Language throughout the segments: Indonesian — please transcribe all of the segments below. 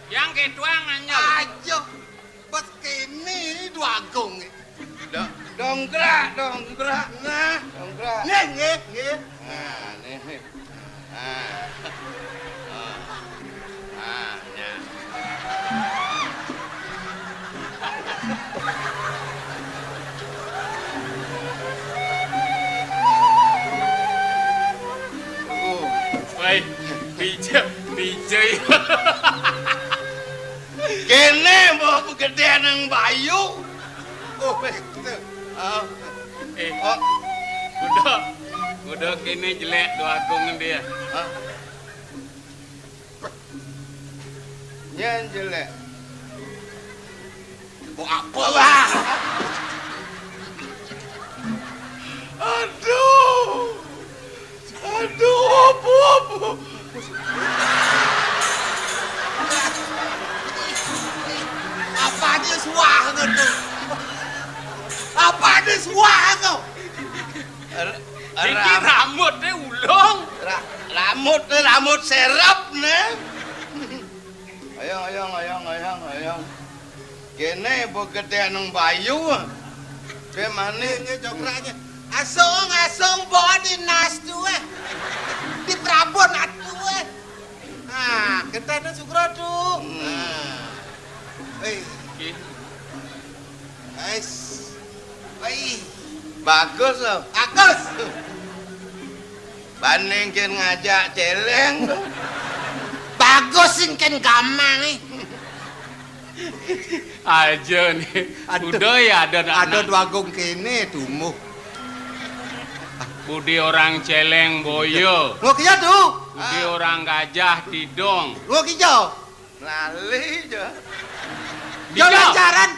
Yang ketuang anyel. Ayo. Pas kene Dwagung. Dongkrak. Nah. Dongkrak. Nggih. Nah, nih. Ya. Woi, DJ. Kene mau pegedean ng Bayu. Oh, betul. Kudu kene jelek Dwagung dia. Nyen jelek. Oh, apa lah? Aduh, apa? Apa dia suah tu? Apa dia suah tu? Iki rambutnya ulung. Rambut serap ne. Ayang. Kene begedean ng Bayu. Ke mana? Ini coklatnya. Asong bawa di nas tu di Prabon atu kita ada sukro tu. Bagus loh. Bagus. Bandingkan ngajak celeng. Bagus kan gamang Aja nih. Udah ya ada Dwagung kene tumuh. Budi orang celeng boyo. Lo kia tu. Budi orang gajah tidong. Lo kia. Lali je. Jom lancaran.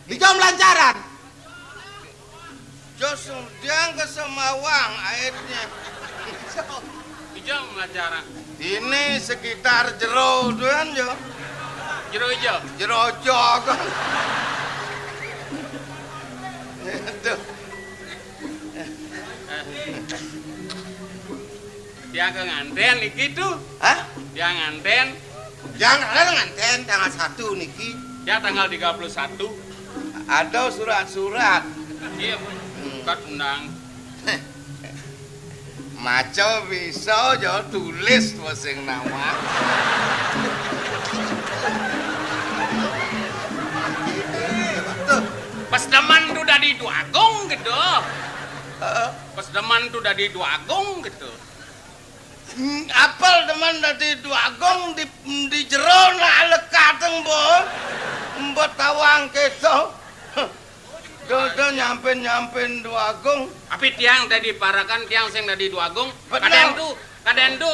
Jom lancaran. Jos diang ke Semawang airnya. Jom lancaran. Ini sekitar jero tuan jo. Jero ijo. Jero jog. Tuh. Dia ke nganten iki tuh. Hah? Dia nganten. Jangan nganten tanggal 1 niki. Ya tanggal 31. Ada surat-surat. Iya, bukan undang. Maco bisa jo tulis wasing nama. Pas deman tuh dari Dwagung gitu. Pas deman tuh dari Dwagung gitu. Apel teman dari Dwagung di jero nak lekateng bo. Mbok tawang keto. Do nyampen Dwagung. Tapi tiang tadi parakan tiang sing dari Dwagung. Benar. Kadang tuh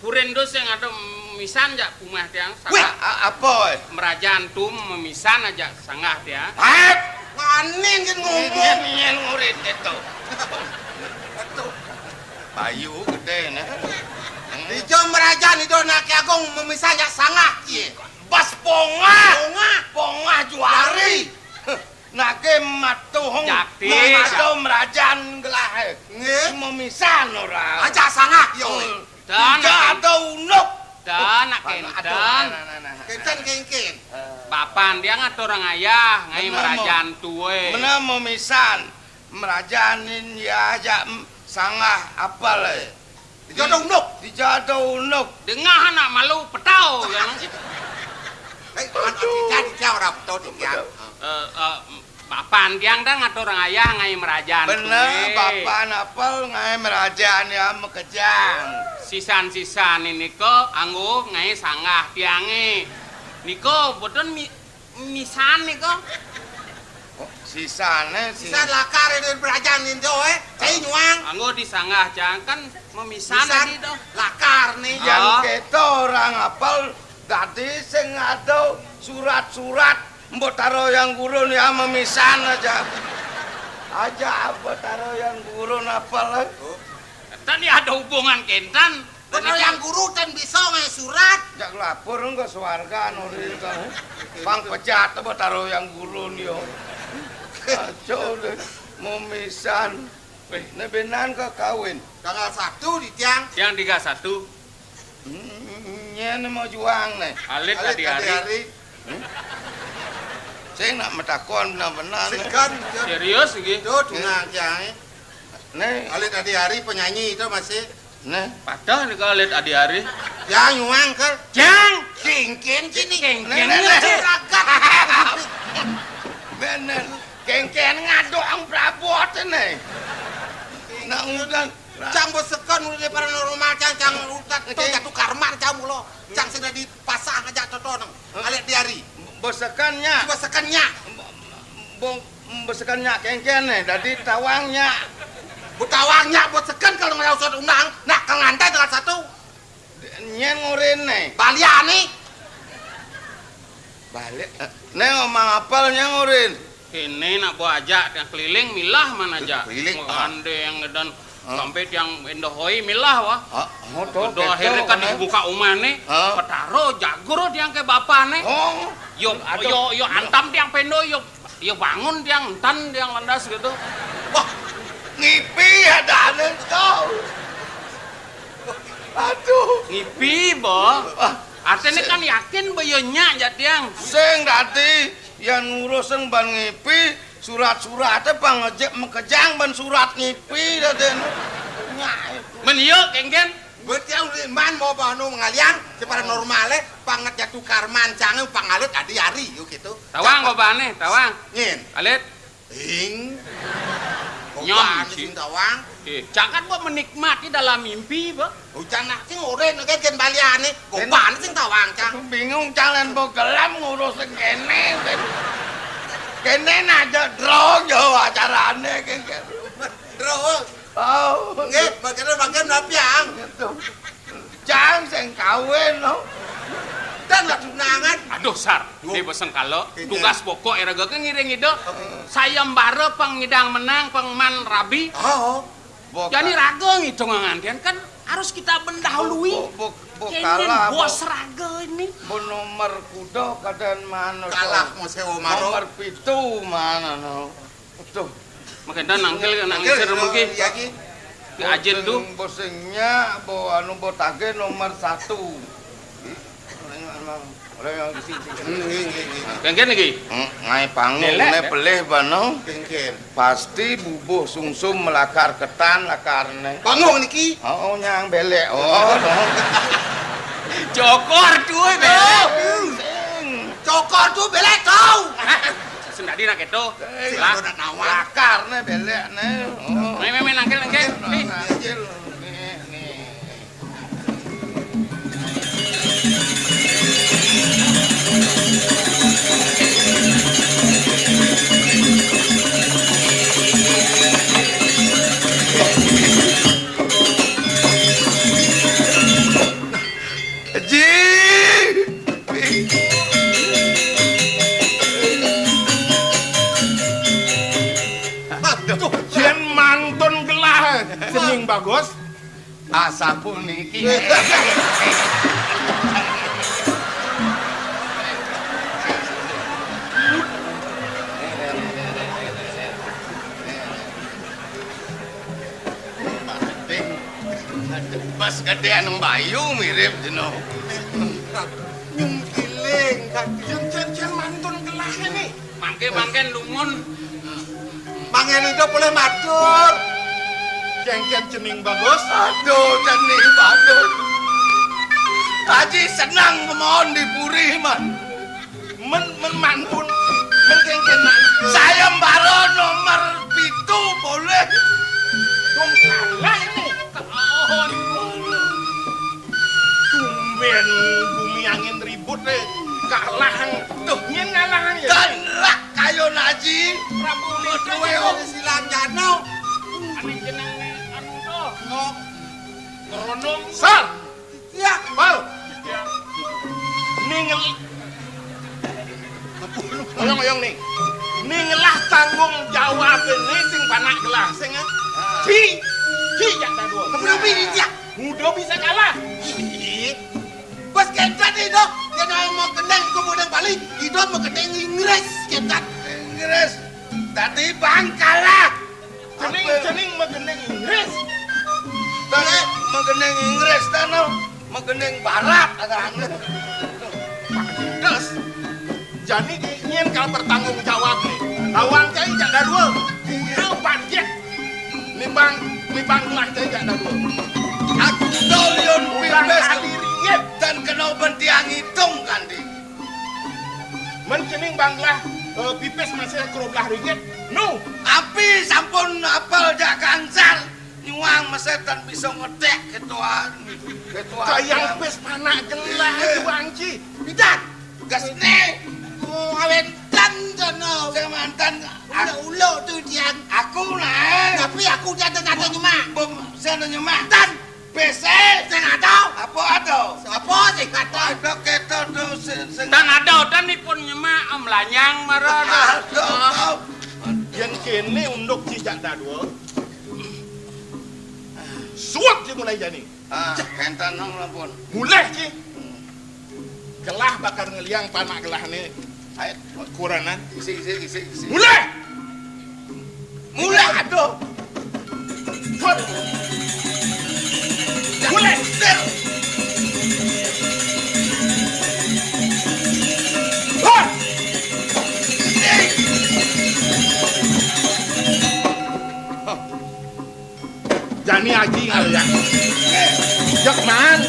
kuren tuh sing ada misan aja kumah tiang. Wih, apa? Merajaan tuh memisan aja sangat ya. Nganin kan ngomong. Nyen ngurit itu. Bayu gede nah. Di jom merajaan itu nak agung memisahnya sangat ye. Bas ponga juari. Nake matuhong. Jakti. Matuh merajaan gelah. Nggih. Memisan ora. Aja sangat yo. Dan ada unuk. Dan nak kenten. Kenten kengken. Papan dia ngatur orang ayah ngai merajaan tuwe. Mana memisan. Merajanin ya aja sangah apal. Dijodoh unuk. Dijodoh unuk. Dengah anak malu petau ya. Jadi dia orang betul dia. Papan tiang dah ngatur orang ayah ngai merajaan Bener, papan apel ngai merajaan ya mekejang. Sisan-sisan ini ko anggo ngai sanggah tiange. Niko boten misan niko. Sisane Sisa lakar itu berajaan itu cai nyuang. Anggo disanggah jangan kan memisan tadi doh. Lakar nih. yang keto orang apel tadi sing ada surat-surat mbok taro yang gurun ya memisan aja apa taro yang gurun apel. Tadi ada hubungan kentan. Kalau yang guru kan bisa ngai surat. Jak lapor enggak swarga nuri kamu. Bang pejat mbok taro yang gurun yo. Aco deh memisan. Weh, nebenan ke kawin. Tanggal 1 di tiang. Yang 31. nyene mau juang nih. Alit adi-ari. Sing nak metakon benar-benar. Sekan. Serius iki? Itu tunang jahe. Nih, Alit Adi-Ari penyanyi itu masih. nih. Padahal nih alit adi-ari. Ya nyuang kan. Jang, Kengken sini. kengken Nih. Curagat. Bener. Kengken ngadong prabot nih. Nak ngundang. Cang bos sekan udah paranormal cang utat itu jatuh karman cang mulo. Cang sudah dipasang aja totonong. Alit Adi-Ari. Bosekannya. Bos sekannya. Bosekannya kengken nih. Dari tawangnya. Butawangnya buat sekan kalau nggak usah undang. Nah kang ngantai dengan satu. Nyen ngurin nih. Baliani. Balik. Nih ngomong apal ngurin. Kene nak bawa ajak yang keliling milah mana aja. Keliling, Ande yang ngedan sampai tiang endohoi milah wah. Tuh. Udah akhirnya kan dibuka umane, petaro jago tiang ke bapane. Oh. Yo antam tiang pendo yo bangun tiang entan tiang landas gitu. Wah, ngipi ada aneh kau. Aduh. Ngipi boh. Artinya kan yakin bayonya aja tiang. Sing dadi yang ngurusin ban ngipi surat-suratnya pangejek mekejang ban surat ngipi daden. Men yo kengken. Betiau man mau banu ngalian secara normalnya pangat jatuh karman cange pangalit Adi-Ari yuk gitu. Tawang bapane, tawang. Ngin. Alit. Ing. Nyom sing tawang. Jangan gua menikmati dalam mimpi, Bang. Hujan nak sing oren kan ken baliane. Gopan sing tawang cang. Bingung jalan bogelam ngurusin kene. Kene aja drong yo acarane kene. Terus. Oh, Nggih, bagian napiang. gitu. Jang sing kawin no. Dan nggak tunangan. Aduh, Sar. Ini bosan kalau tugas pokok era gak ngiring itu. Saya mbare pengidang menang pengman rabi. Oh. Jadi raga ngidong ngantian kan harus kita mendahului. Kalah bos raga ini. Bu nomor kuda kadan mana Kalah mau sewa maro. nomor pitu mana no. Tuh. Makanya nangkil nangkil mungkin. Ya ki. Di ajen tuh. Bosingnya bo anu botage nomor 1. Oleh yang di sini. Kengken iki. Ngai panggung ne pelih bano. Kengken. Pasti bubuh sungsum melakar ketan lakarne. Bangun niki. Oh nyang belek. Oh. Jokor cuy belek. Cokor tuh belek kau. Sendiri nak itu. Lah nak nawar. Lakarne belek ne. Oh. Main nangkil. Nih. Jen mantun gelah sening bagus. Asa puniki. Mas gedean Bayu mirip dino. Nyung giling kan. Jen mantun gelah ini. Mangke lumun. Mangen itu boleh matur. Jengken cening bagus. Aduh, cening bagus. Haji senang kemohon dipuri man. Men mantun. Men jengken mantun. Saya mbaro nomor 7 boleh. Dong kalah ini. Kaon. Tumben bumi angin ribut deh. Kalah. Tuh, nyen ngalahan ya. Galak kayo Naji. Prabu Kowe silang jano. Aneh jeneng anu tuh. Oh. Keronong. Sar. Ya. Pal. Ningel. Oyong nih. Ningelah tanggung jawab ini sing panak gelah sing Ci jak dadu. Kemudian bisa. Mudah bisa kalah. Bos kencat itu. Dia mau kendang kemudian balik. Itu mau kendang Inggris kencat. Inggris. Tadi Bangkalah. Cening megeneng Inggris. Tadi mengeneng Inggris tano Megening barat adane. Terus jadi ingin kau bertanggung jawab nih. Lawan kau jak ada dua. Kau panjat. Nimbang gelah kau jak ada dua. Aku dolion pipes kali ringgit. dan kena bentiang hitung kan di. Mencening banglah pipes masih 12 ringgit. No. Api sampun apal jak kangsal. Nyuang mesetan bisa ngedek ketuaan. Kayang pes panak gelah itu bangci. Bidan, gas ne. Awen tan jono. Saya mantan. Ulo tu tiang. Aku nah. Tapi aku jangan ada nyemak. Saya nyemak. Tan. PC. Saya ada. Apa ada? Apa sih kata? Ada keto do sen. Dan ada dan pun nyemak melanyang marah. Aduh. Yang kini untuk cicak dadua. Suat je mulai jadi. Kentan nong lampun. Mulai je. Gelah bakar ngeliang panak gelah ni. Ayo, Kuranan. isi. Mulai. Mulai aduh. Suat. Mulai. Suat. Jani aji ngaliang. Jak man.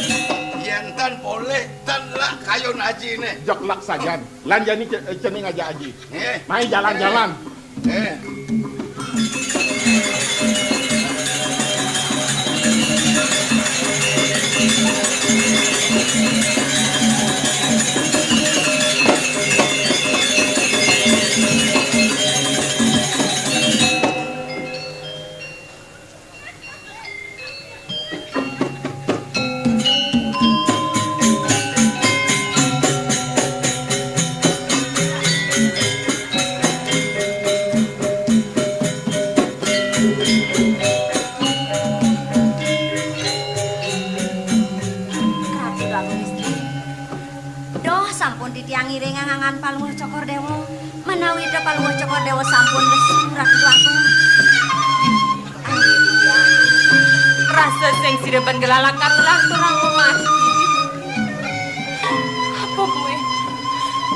Yentan boleh tan lah kayon aji ne. Jak lak sajan. Lan jani cening aja aji. Eh, Mai jalan-jalan. eh. Paluh Cokor Dewo menawi da Paluh Cokor Dewo sampun surat langkung. Rasa sing sireban gelalakar telah turang mati. Apa gue?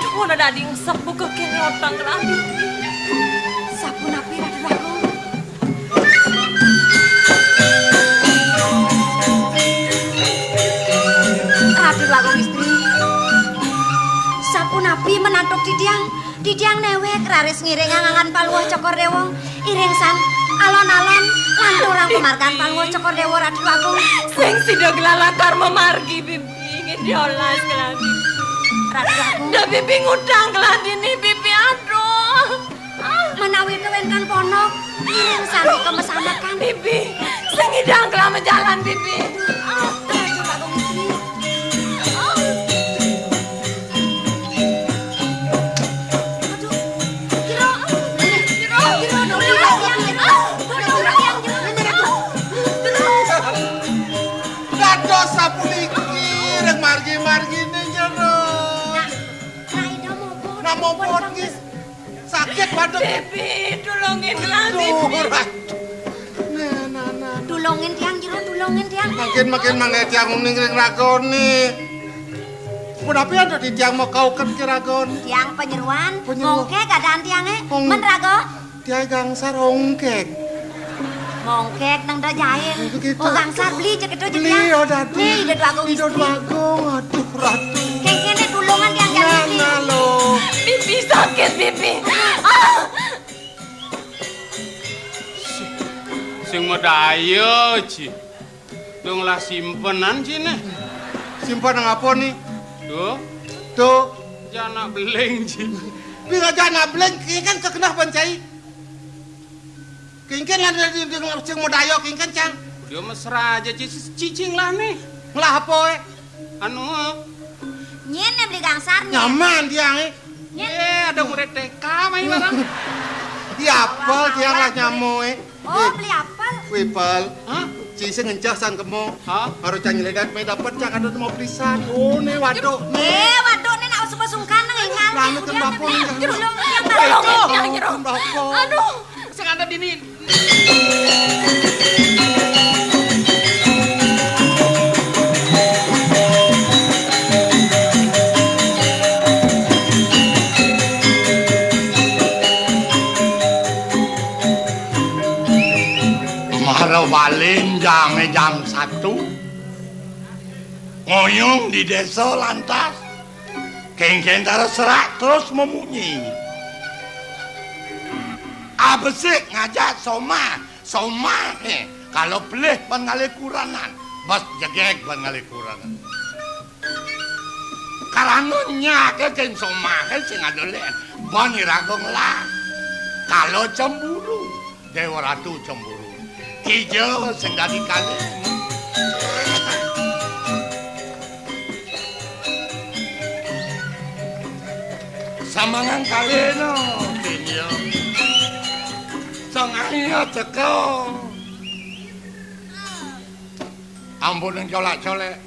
Duh na dading sepu kekene otang kelambi. Sapu napi ratu langkung. Ratu langkung istri. Napi menantuk didiang newek raris ngiring angangan Paluh Cokor Dewo iringsan alon-alon lan turang pemargan Paluh Cokor Dewo Ratu Langkung sing sida gelalakar memargi bibi ingin diolas keladi Ratu Langkung da bibi ngutang keladi nih bibi aduh menawi kewenkan ponok iringsan kemesamakan bibi sing idang kelama jalan bibi Ratu Langkung istri Sapu iki rek margi-margine jono. Raida mopo. Namopon iki sakit waduh. bibi tulungin keladi Dulungin tiang jero dulungin tiang. Makin mangke tiang ning ragone. Punapi ada di tiang mau kau kan kiragon. Tiang penyeruan. Mongke keadaan tiange. Men rago. Tiang gangsar ongkek. Mongkek nang da jain. Oh gangsar beli cek itu Beli oh dadi. Nih ide duagung Ide duagung. Aduh ratu. Kene dulungan tiang jalan iki. Nah lo. bibi sakit bibi Sing medayo ci. Dong lah simpenan cine. Simpan nang apa nih? Tuh, Tuh. jana beleng ci. Bila jana bleng kan kekenah pancai. Kingken lah di sing modayo kingken cang. Dia mesra aja cicing lah nih. Ngelah apa Anu, Nyene beli gangsarnya. nyaman tiang ada murid TK main barang. Diapel tiang lah nyamu Oh beli apel. Wipel. Hah? Cisi ngencah sang kemo. Hah? Harus cang nyeledat me dapat cang ada mau pisan. Oh nih waduk. Waduh nih nak sungkan nang ingat. Lalu ke dapur. Dulung tiang tolongin tiang jero Aduh. Sing ada dini. Ngoyong di desa lantas kengken taruh serak terus memunyi. Abesik ngajak Soma kalau belih ban ngalih kuranan bos jegek ban ngalih kuranan karena nyake keng Soma sing adolen ban iragong lah kalau cemburu Dewa Ratu cemburu Kijo sing dadi kalih samangan kaleno Kijo sang ayo teko ampun yang colak-colek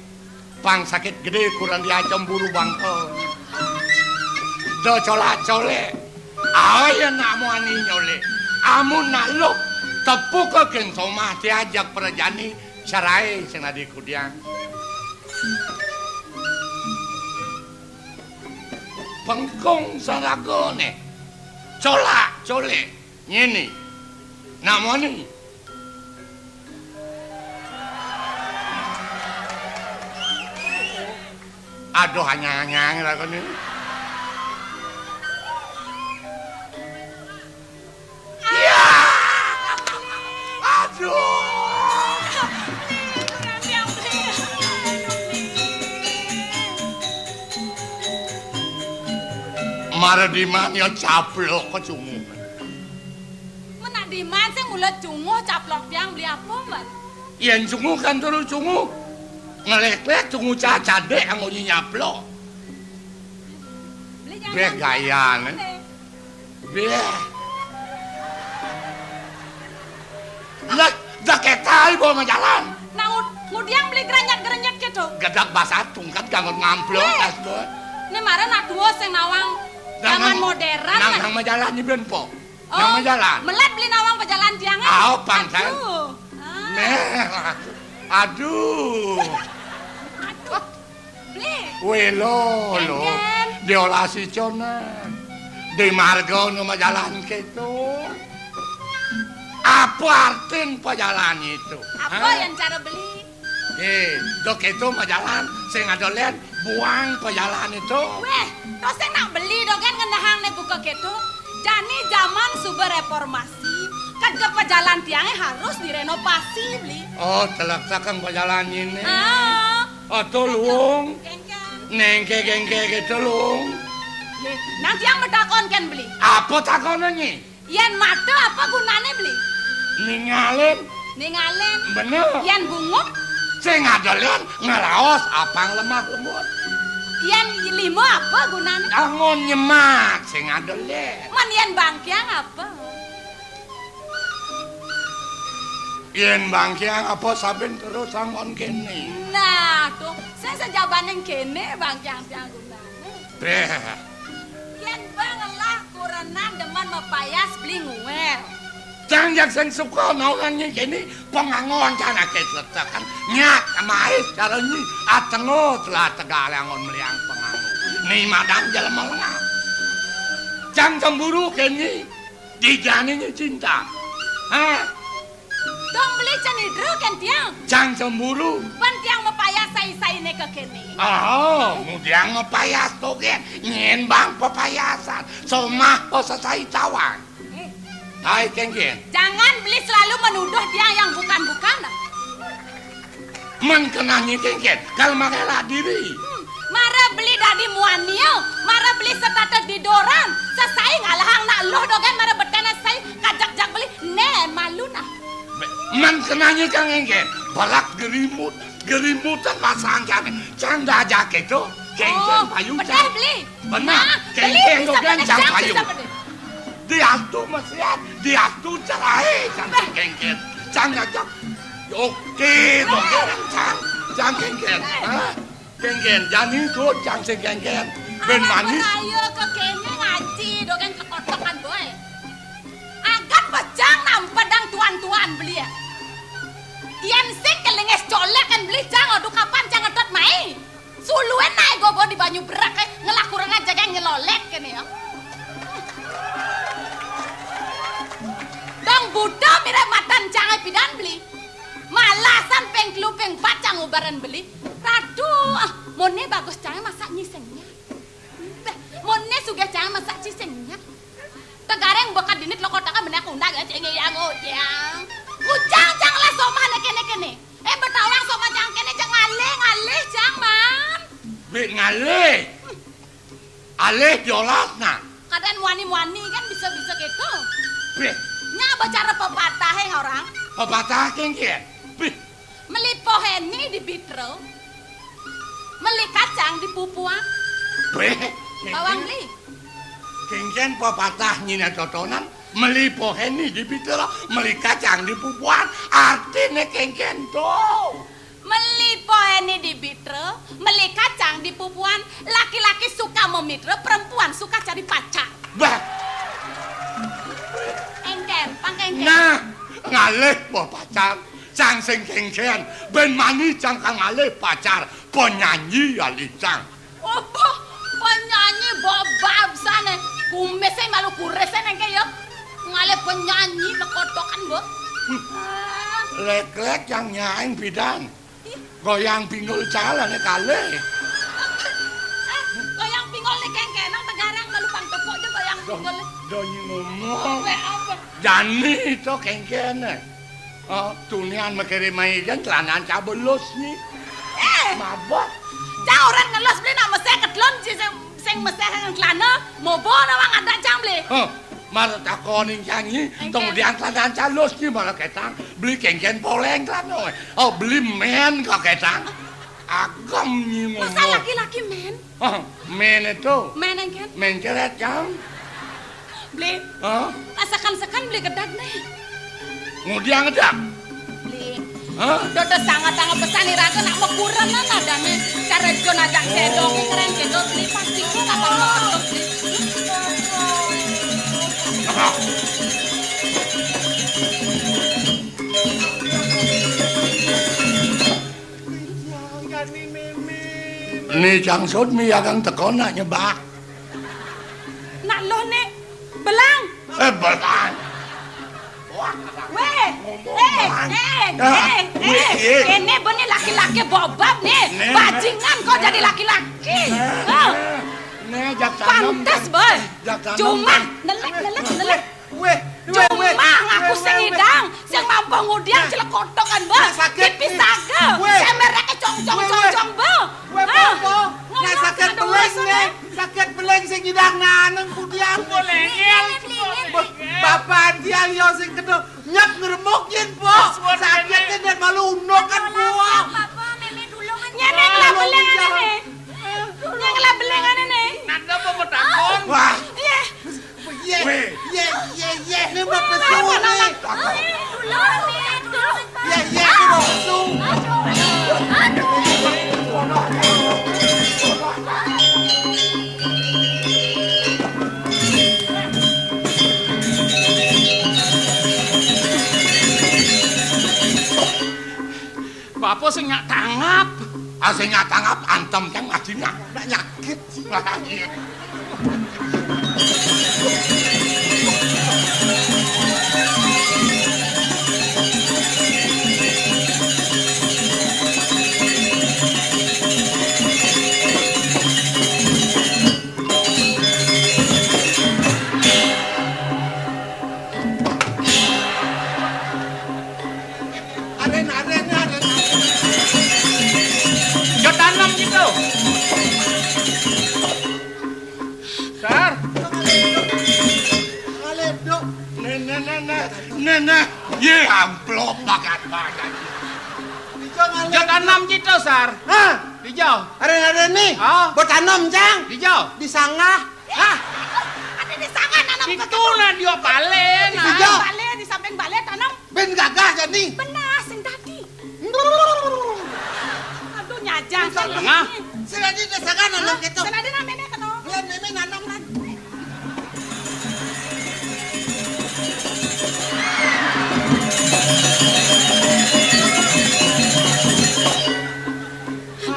pang sakit gede kurang dia cemburu bangko do colak-colek ayo nak muani nyolek amun nak luk tepuk ke Ken Soma diajak perjani cerai sing adikku dia pengkong saragone colak-colek ngene nak muani aduh hanya-hanya lakon ini. Ya. Aduh. Mara di mana caplok ke cungu. Menak di mana sih mulut cungu caplok tiang beli apa, Mas? Yen cungu kan terus cungu. Ngelek-lek tunggu cacadek yang mau nyaplok. Beh gaya nih. Beh. Lah, dah ketai bawa majalan. Nah, ngudiang beli gerenyat-gerenyat gitu. Gadak basatung kan ganggu ngamplok tas doh. Ini marah nak dua sing nawang zaman modern. Nang majalan ni ben po. Nang majalan. Melet beli nawang pejalan tiangan. Aw pangsan. Aduh. Beli. Welo lo. Diolasi conan. Di marga no majalan keto. Apa artin pejalan itu? Apa yang cara beli? Dok itu majalan sing adolen buang pejalan itu. Weh, terus sing nak beli dok kan ngendahang nih buka gitu. Jani zaman suber reformasi. Kan ke pejalan tiangnya harus direnovasi beli. Oh, telak-telak pejalan ini. Ah. Atau luung. Kengkeng. Nengke gitu luung. Nang tiang medakon kan beli. Apa takonannya? Yen mata apa gunane beli? Ningalin. Ningalin. Bener. Yen bunguk. Sing adolen ngeraos apang lemah lembut. Yen limo apa gunane? Angon nyemak sing adolen. Man yen bangkiang apa? Yen bangkiang apa saben terus angon kene. Nah, tuh saya sejaban yang kene bangkiang tiang gunane. Beh. Yen bangelah kurenan deman mepayas beli nguel. Jangan sing suka nawannya kene pengangon kana kesetakan nyak mais caranya atengo telah tegal angon meliang pengangon. Ni madang jelema lengah. Jangan cemburu kene dijaninya cinta. Hah? Dong beli cenidru kan tiang. Jangan cemburu. Pan tiang mepayas sai-sai ne ke kene. Oh, mudiang mepayas to gen nyen bang pepayasan. Somah posasai cawan. Hai kengken. Jangan beli selalu menuduh dia yang bukan-bukan. Menkenangi kengken, kalau mengelak diri. Mara beli dari muanio, mara beli setatet di doran. Sesai ngalahang nak loh dogan mara betana sai kajak-jak beli. Ne malu nah. Menkenangi kengken, balak gerimutan pasang kami. Canda aja itu, kengken payung. Betul beli. Benar, kengken dogan jang payung. Diatur mesiat, diatur cerai cantik kengken. Jangan ngajak. Oke, jangan kengken. Kengken, jangan itu, jangan si kengken. Ben manis. Ayo ke kene ngaji, dogen kekotokan boy. Agat bejang nampadang tuan-tuan beli ya. Ian sing kelenges colek kan beli jang, aduh kapan jangan tot mai. Suluan naik gogo di banyu berak, ngelakuran aja yang nyelolek kene ya. Dong Buddha mira matan jangan pidan beli. Malasan pengklu peng pacang ubaran beli. Radu Mone bagus jangan masak nyisengnya. Mone sugih jangan masak cisengnya. Tegareng bekat dinit lo kotakan benak undang ya cengi yang ujang. Ujang jang lah soma kene. Betawang soma jang kene jang ngalih jang man. Bik ngalih. Alih jolatna. Kadang wani-wani kan bisa-bisa gitu. Bik. Nya bicara pepatah orang. Pepatah kengken. Bik. Meli poheni di bitro. Meli kacang di pupuan. Bik. Bawang beli. Kengken pepatah nyina totonan meli poheni di bitero, meli kacang di pupuan. Artinya kengken tuh. Meli poheni di bitro, meli kacang di pupuan. Laki-laki suka memitra, perempuan suka cari pacar. Bah. Engken, pangkengken. Nah, ngalih po pacar. Cang sing kengken, ben mani cang kang ngalih pacar. Penyanyi alicang. Apa? Penyanyi bobab sana. Kumesnya malu kuresen engke ya. Ngalih penyanyi lekotokan bo. Lek-lek yang nyaing bidan. Goyang pinggul jalan kalih. Goyang pinggul nih kengkenang tegarang malu pangtepok aja goyang pinggul. Donyi ngomong. Apa? Jani itu kengkene. Tunian mekirimai kan celanaan cabelus nih. Mabok. Cang orang ngelos beli nama saya ketlon sing mesti celana mobo nawang ada cang beli. Malah takonin nyanyi, kemudian celanaan calus nih malah ketang beli kengken poleng celana. Beli men kok ketang. Agam nih ngomong. Masa laki-laki men? Men itu. Men engken? Men ceret jam. Beli. Asakan-sakan beli kedat nih. Ngudiang ngedak. Beli. Dodo sangat-sangat pesan iraga nak mekuran ada nih. Cara jon ajak cedok keren cedok beli pasti ku kapan mau ketok beli. Nih Cang Sudmi agang teko nak nyebak. Nak lo nih belang. Belang. Ini benih laki-laki bobab nih. Bajingan kok jadi laki-laki. Pantes boy. Cuma nelek. Cuma ngaku sing idang, sing mampu ngudiang cilekotok kan boy. Tipis saga. Semerake cong-cong boy. Nah sakit beleng nih. Sakit beleng sing idang naneng kudiang boleh. Bapak dia yo sing kedua nyap ngeremokin po. Sakitnya dan malu unokan po. Nyeneng lah belengan ini. Nyeneng lah belengan ini. Nanda apa betakon? Wah. Ye. Ini bapak suhu nih. Ye, suhu. Bapak sing nyak tangap. Sing nyak tangap antem kan ngajina. Nak nyakit. Tanam gitu. Sar. Aledok. Nenek. Ye amplop bakat. Jauh tanam gitu, Sar. Hah? Dijauh. Ada nih. Buat tanam, Cang. Dijauh. Di sangah. Hah? Ada di sangan nanam. Itu nah dia balen. Dijauh. Bale di samping bale tanam. Ben gagah jadi. Benar sing tadi. Aduh nyajang. Tengah. Sila di sangah nanam gitu. Senada namanya kena. Lihat meme nanam kan.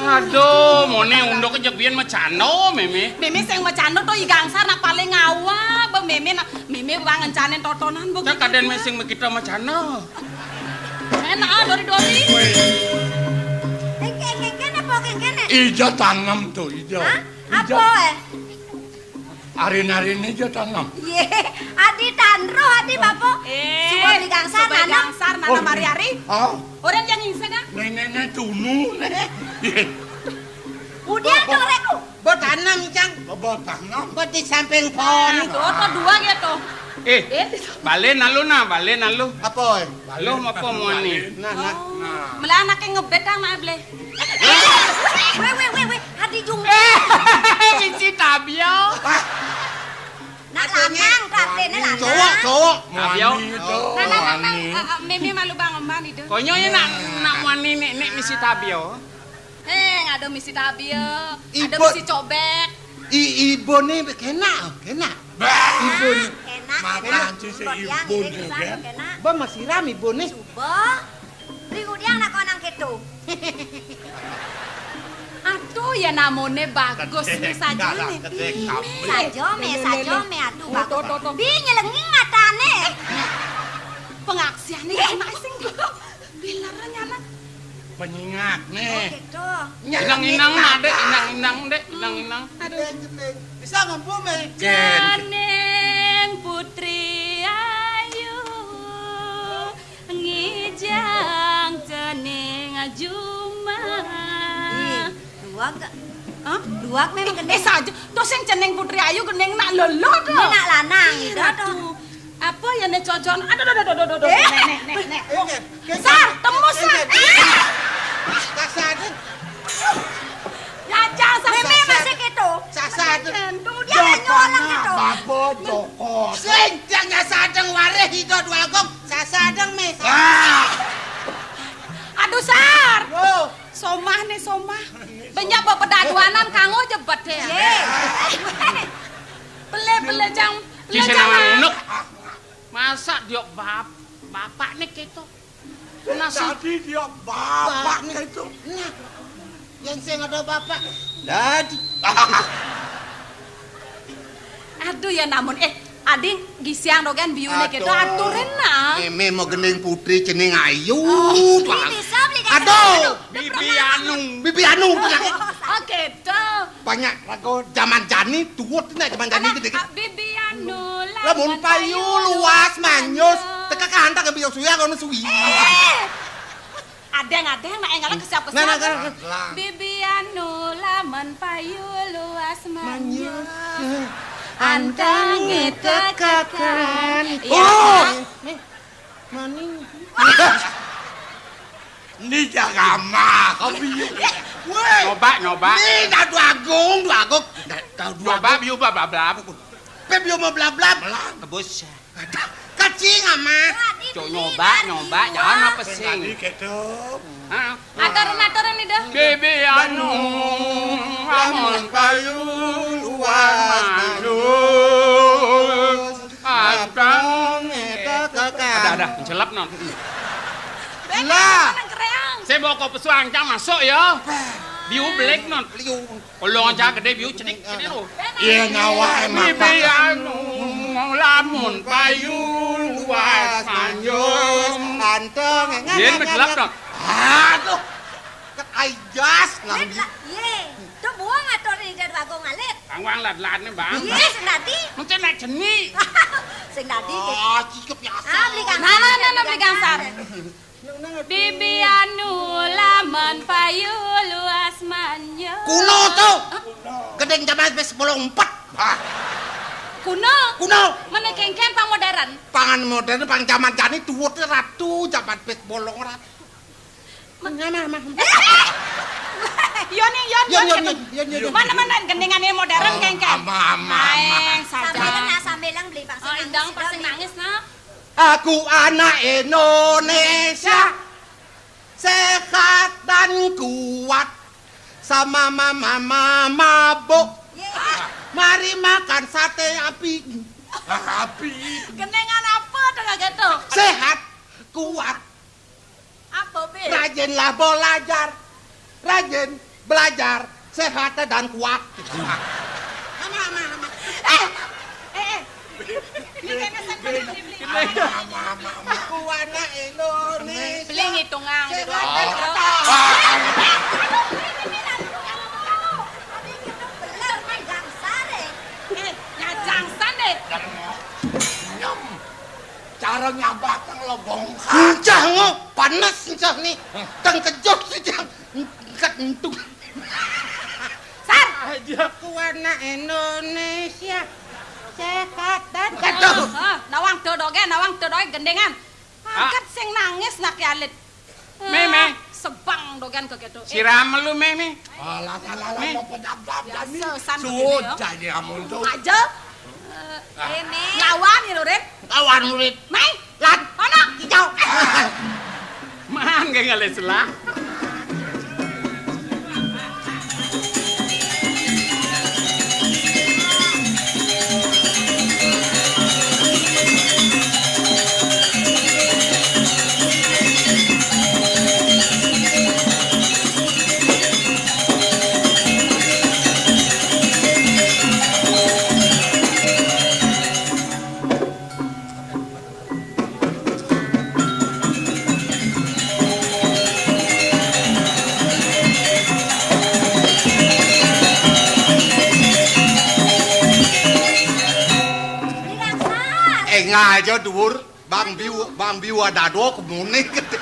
Aduh, mone undok kejebian macano, meme. Meme sing macano to igangsar nak paling ngawa, bang meme bang ngencane totonan bu. Cak kaden mesing kita macano. Enak dori-dori. Kengkene apa kengkene? Ijo tanam tuh, ijo. Hah? Ijo. Apa? Arin-arin ijo tanam. Ye, adi tanro adi bapo. Suwa beli gangsar Suwa nanam. gangsar nanam hari-hari. Oh, Orang yang ngisi dah. nenek tunu nih. Udian tuh reku. Buat tanam, Cang. Bawa tanam. Buat di samping pohon. Tuh dua gitu. Balen nalu na, balen nalu. Apa? Lo mau apa mau ni? Nah. Malah anaknya ngebet kang nak beli. Weh, adi jung. Misi tabio. Nak lanang, katanya lanang. Cowok. Tabio. Nah, Mimi malu bang emang itu. Konyo ya nak wani nek misi tabio. Ada misi tabio, ada Ibu- misi cobek. Ibu nih kena. Ibu nih. Kena. Makan si ibu nih kan. Kena. Ba masih ram ibu nih. Coba. Beli udian nak konang gitu. Aduh ya namanya bagus nih saja nih. Sajome aduh bagus. Bi nyelenging matane. Pengaksian nih enak sing. Bilaran nyana. Penyengat Oh nih. gitu. Inang-inang na dek, inang-inang. Bisa ngumpul me. Janeng putri ayu ngijang jeneng ajuma. Duak. Hah? Duak memang gede. Saja, tuh sing jeneng putri ayu geneng nak lelo Ini nak lanang gitu tuh. Aduh, apa ya nih cocon? Aduh. Nek. Sar, temu sar. Sasadun. Ya jangan Meme masih gitu. Sasadun. Tuh dia ada nyolong gitu. Babo cokot. Sing jangan sadeng wareh hidot walgong. Sasadeng me. Aduh sar. Oh. Somah. Banyak pedaduanan kanggo jebet ya. Bele jang. Ci senang unek. Masa dia bapak nih gitu. Nasi Tadi dia bapak itu. Nah. Yang sing ada bapak. Dadi. Aduh ya namun ading gisiang rogan biune gitu aturin nah. Meme mau gendeng putri jeneng ayu. Ini bisa beli kan? Aduh. Bibi Bibi Anung. Oh gitu. Banyak lagu zaman jani tuwut nih zaman jani gede. Bibianu Lamun payu luas manyus. Teka kanta ke biyo suya kono suwi. Adeng nak engalan kesiap Nah. Bibianu lamun payu luas manyus. Andange tekakan. Oh. Maning. Ini jaga mah, kopi. Weh. Nyoba. Ini dah dua agung. Nyoba biu blab. Pep yo mau blab. Kebus. Kacing ama. Cok nyoba, jangan apa sing. Tadi ketup. Aturan nih dah. Bibi Anung lamun payu luas manus. Abang ada celap non. Lah. Saya bawa kau pesuang cang masuk ya. Biu black non. Kalau aja gede biu cedik lo. Iya nyawa emang Bibi Anung lamun payu luas manus. Anteng. Yen gelap non. Aduh. Ket ajas nang. Ye, tuh buang atau di bagong alit. Angwang lat nih bang. Ye, sing tadi. Mungkin naik jeni. Sing tadi. Ah, cikep ya. Beli kan? Nah, beli gangsar. Bibi anu lamun payu luas manyus. Kuno tuh. Gedeng zaman wis 84. Kuno. Mana kengken pang modern. Pangan modern pang zaman jani tuwut ratu zaman wis bolong ratu. Mah. Yon. Mana gendengannya modern kengken. Ama. Sambelang beli Oh, indang pasti nangis nak. Aku anak Indonesia, sehat dan kuat, sama mama mabuk. Mari makan sate api. Gendengan apa tuh gitu? Sehat, kuat, Apa be? rajinlah belajar, sehat dan kuat. Aku anak Indonesia. Beli ngitungan. Sehat dan kuat. panas ncah nih. Teng kejot sih jang. Kentung. Sar. Aja. Warna Indonesia. Cekatan. Nawang dodoge gendengan. Angkat sing nangis nak alit. Me. Sebang dogan kegedo. Siram lu me. Alah Biasa sudah ini amun tuh. aja. Me. Lawan ya Ren. Lawan murid. Mai. Lan. Mana? Hijau. Man gak ngales lah. Ngaja dhuwur Bang Biu ada do kemune gede.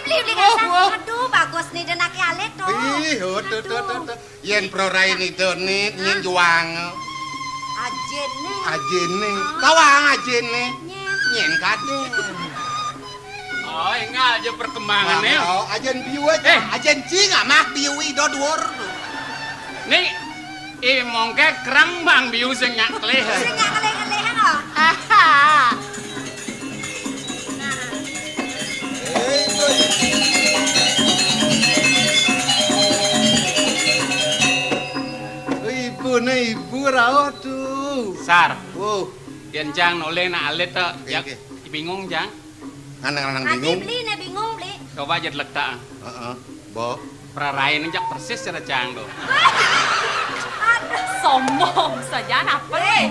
Beli kasang. Aduh, bagus nih denake alit tuh. Ih, tuh. Yen prorai ni donit nyen juang. Ajene. Lawang ajene. Nyen kade. Oh, enggak aja perkembangannya. Oh, ajen Biu aja. Ajen cing mah Biu do dhuwur. Nih, mongke kerang Bang Biu sing nyak leh. Sing ngeleh-ngelehan oh. Ibu rawat tuh. Sar, Wow, yen jang noleh na alit tuh. Ya, Oke. bingung jang. anak-anak Nanti bingung. beli nih bingung beli. Coba aja letak. Heeh. Bo. Prarain jak persis cara jang tuh. Sombong saja apa nih?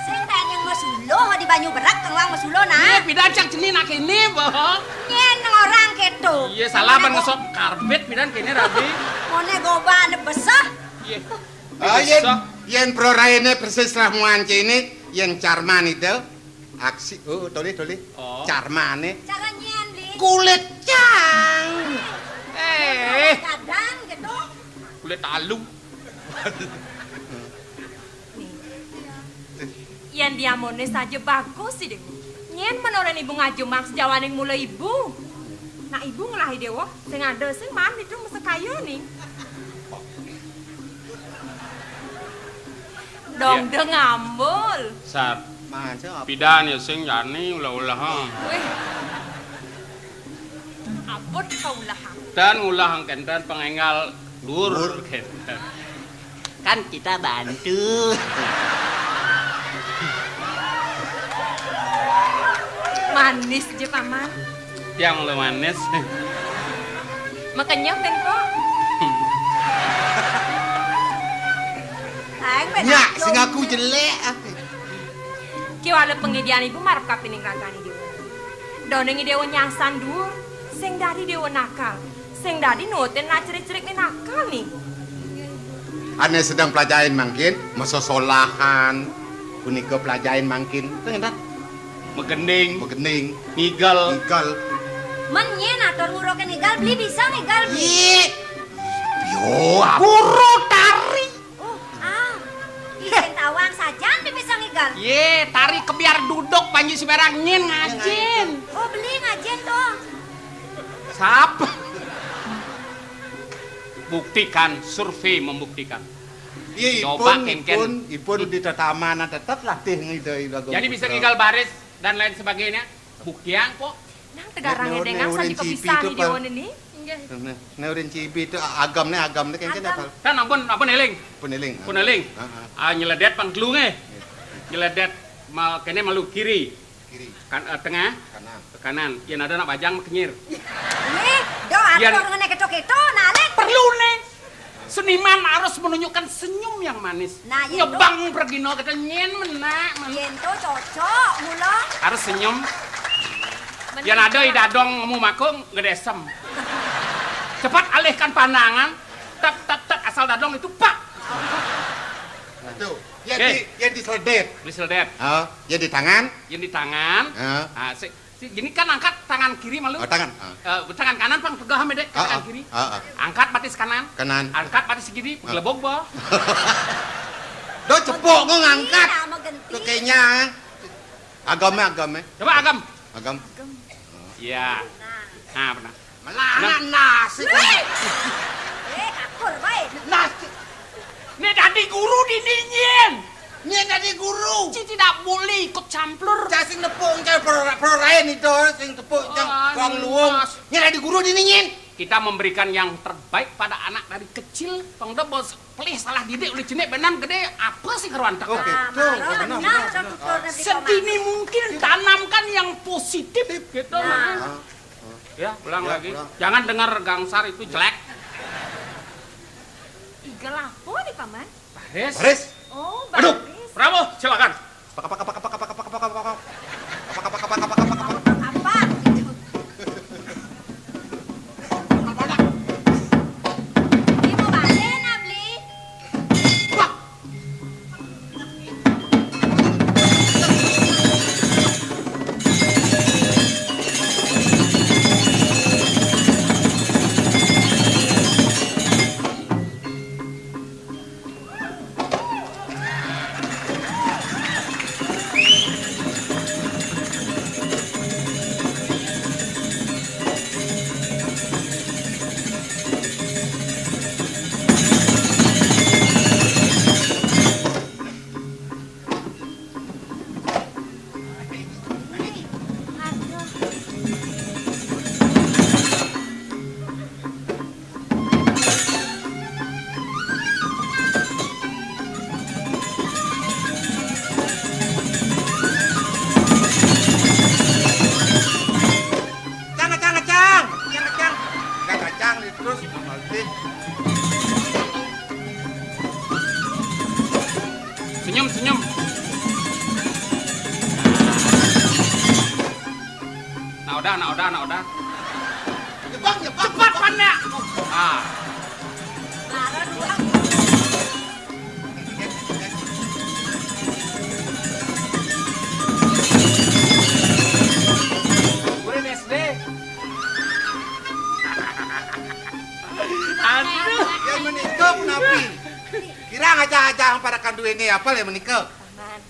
Sing pengen yang masulo di Banyu Berak kang masulo Iya, nah. pidan cak ceni nak ini, boh. Nyen orang keto. Iya, salah ban ngesop karpet pidan kini rabi. Mone goban besar. Iya. Yen proraine persis ramuan ini yen carman itu aksi toli Oh. carmane Cara nyen beli. kulit cang Kadang gitu. Kulit alu. Yang diamone saja bagus sih deh. Nyen menoren ibu ngajumak sejawaning mulai ibu. Nah ibu ngelahi dewa, sing ada sing man itu masa kayu nih. Dong de ngambul. Sar, masa apa pidan ya sing jani ulah-ulah. Wih. Apot kau lah. Dan ulah kenten pengengal dur kenten. Kan kita bantu. Manis je paman. Yang lu manis. Makanya kan kok. nyak sing aku jelek Kiwala pengidian ibu marap kapining ragani dewa. Donengi dewa nyangsan dur. Sing dari dewa nakal. Sing dari noten nak cerik-cerik ni nakal nih. ane sedang pelajarin mangkin mesosolahan punika pelajarin mangkin tengen Megending, begening ngigal. igal Men nyen atur ngurokeun igal beli bisa igal beli. Ih, yo guru tari Oh, izin tawang sajan bisa ngigal. Ye, tari kebiar duduk panji seberang nyin ngajin. Oh, beli ngajen tuh. Sap. Buktikan, survei membuktikan. Iya, Coba, Ken. ipun di tatamana tetap latih ngidoi lagu. Jadi bisa ngigal baris dan lain sebagainya. Buktian kok. Nang tegarangnya Neu- dengan saja neurin cipi kepisah itu, nih Pak. dewa ini. Neurin cipi itu agamnya kayaknya apa? Kan ampun eling. Peniling. Puneling. Heeh. Nyeledet pangklunge. Nyeledet kene malu kiri. Kiri, Kan tengah, kanan. ke kanan. Yang ada nak bajang kenyir. Nih, do Yan. atur ngene keto-keto nalet. Perlu nih. Seniman harus menunjukkan senyum yang manis. Nah, iya, Nyebang pergino kata nyen menak. Yen tuh cocok mula. Harus senyum. Yang ada idadong ngemu makung ngedesem. Cepat alihkan pandangan. Tak asal dadong itu pak. Tuh, Oke. yang di seledep. Beli seledet. Oh, yang di tangan. Yang di tangan. Heeh. Ah, Gini kan angkat tangan kiri malu. Tangan. Tangan kanan pang pegang hame dek tangan kiri. Angkat batis kanan. Angkat batis kiri, gelebok ba. Do cepok kok ngangkat. Iya, mau ganti. Tuh kayaknya. Agama. Coba agam. Agam. Iya. Nah, benar. Melana nasi. Akur bae. Nasi. Ini tadi guru dininyin. Ini tadi guru. Ci tidak boleh ikut campur. Cak sing nepuk cak perorain itu sing tepuk cak wong luwung. Ini tadi guru diningin. Kita memberikan yang terbaik pada anak dari kecil. Pengda bos pelih salah didik oleh jenek benan gede apa sih keruan tak? Oke. Sedini mungkin tanamkan yang positif gitu. Ya, ulang lagi. Jangan dengar gangsar itu jelek. Igal apa nih paman? Baris. Oh, Aduh. baris. Bravo, silakan. Apa? Ini mau balik, Nabli. Senyum. Nah udah. Cepat pannya. Lara dua. Murid SD. Aduh. Ya menikah nabi. Kira ngajak-ngajak pada kanduenge apa ya menikah? Paman.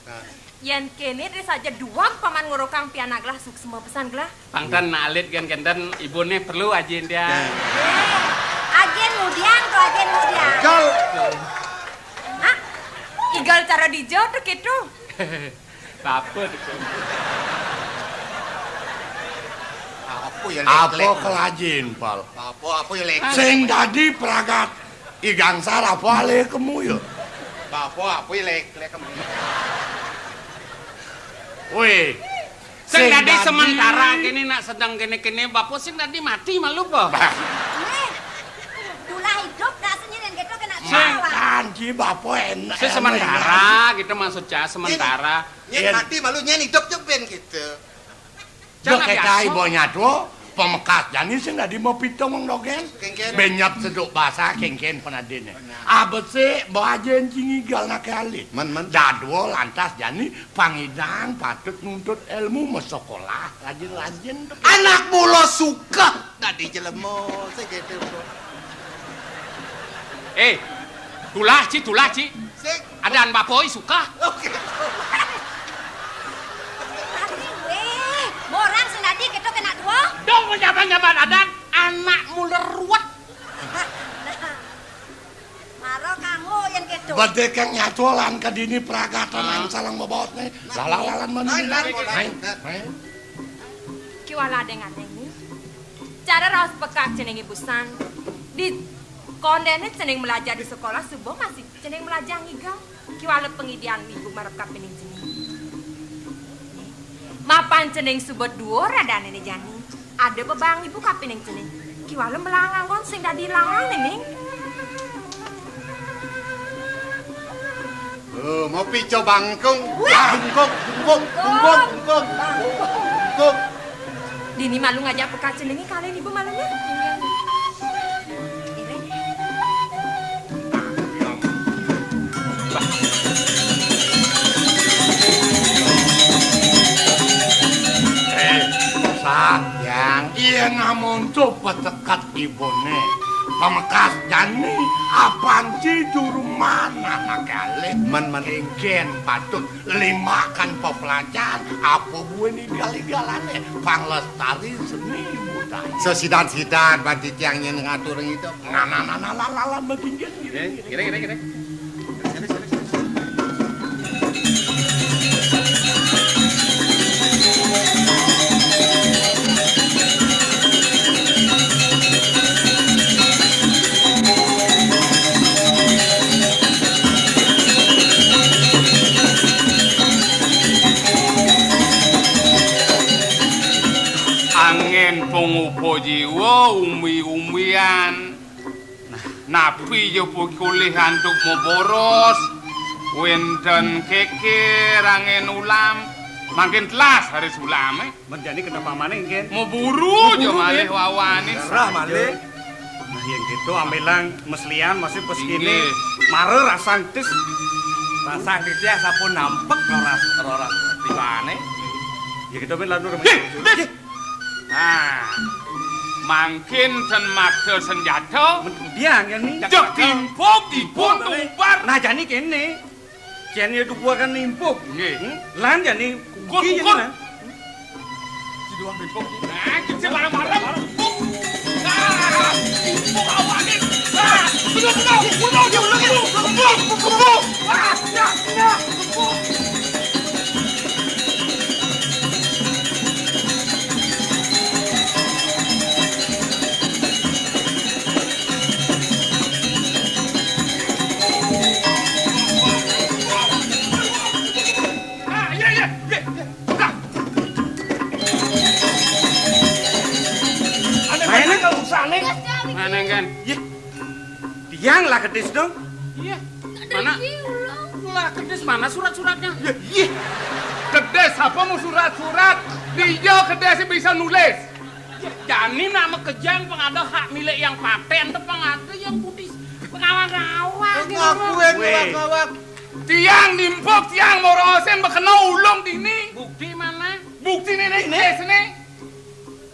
Yan kene dia saja dua paman ngorokang pianak lah suk semua pesan gelah. Pangtan nalit kan kenten ibune perlu ajin dia. Agen mudian tuh agen mudian. Jol. Hah? Igal cara dijo tuh gitu. Apa itu? Apa ya Apa kelajin, Pal? Apa ya lek? Sing dadi pragat igangsar apa ale kemu ya? Apa ya lek kamu. Weh. Sing tadi sementara kini nak sedang kene bapak sing tadi mati malu po. Tulah hidup rasanya dan gitu kena Sing tawa. kanji bapak enak. Si sementara gitu maksudnya sementara. Nyen mati malu nyen hidup jeben gitu. Yo kekai bonya tuh pemekas jani sing dadi mau pitong mong dogen. Kengken. Benyap seduk bahasa kengken penadine. Abet sih bajen cingigal nak alit. Man. Dadwo lantas jani pangidang patut nuntut ilmu mesekolah rajin-rajin. Anak mulo suka tadi jelemo segitu bro. Tulah ci. Sik. Adaan bapoi suka. Oke. Tadi weh, borang senadi gitu kena dua. Dong menjabat adan anak muler ruwet. Maro kamu yang gitu. Bade kang nyatolan ke dini pragatan yang salang bobot nih. Lalalan mana Main. Kiwala adeng-adeng nih. Cara raos pekak ceneng ibusan. Di kondene ceneng belajar di sekolah subuh masih ceneng belajar ngigal. Kiwala pengidian ibu marep kapening ceneng. Mapan ceneng subot dhuwur radane ne jani. Ada bebang ibu kapening ceneng. Kiwala melangang kon sing dadi langang ning. Mau pico bangkung. Bungkung. Dini malu ngajak pekak cenengi kalian ibu malunya. coba tekat ibone. Pamekas jani apaan sih juru mana nakale men engken patut limakan pepelajaran apa gue nih gali-galane panglestari seni budaya Sesidan-sidan banti tiang yang ngatur itu. Nana begini Kira. Angin pengupo jiwa umbi-umbian napi yo pukuli handuk mau boros wenten keker angin ulam makin telas hari sulame menjadi kenapa mana ingin mau buru jo malih wawani serah malih nah yang gitu ambilang meslian masih peskini Inggih. mare rasantis ya sapun nampek roras tibane ya kita ben lalu nah makin ten makde senjata biang ya nih jok timpuk dipun tumbar nah jadi kene jani itu gua kan nimpuk nggih lan jani Ukur. si dua timpuk nah kita bareng-bareng nah timpuk awanin nah mana kan? tiang lah kedis dong. Iya. Mana? Lah kedes mana surat-suratnya? Iya. Kedes apa mau surat-surat? Dia kedes bisa nulis. Jani nama kejang pengada hak milik yang paten atau pengada yang putih pengawang-awang. Ngawak. Tiang nimpuk tiang morosen bekena ulung dini. Bukti mana? Bukti ini kedes nih.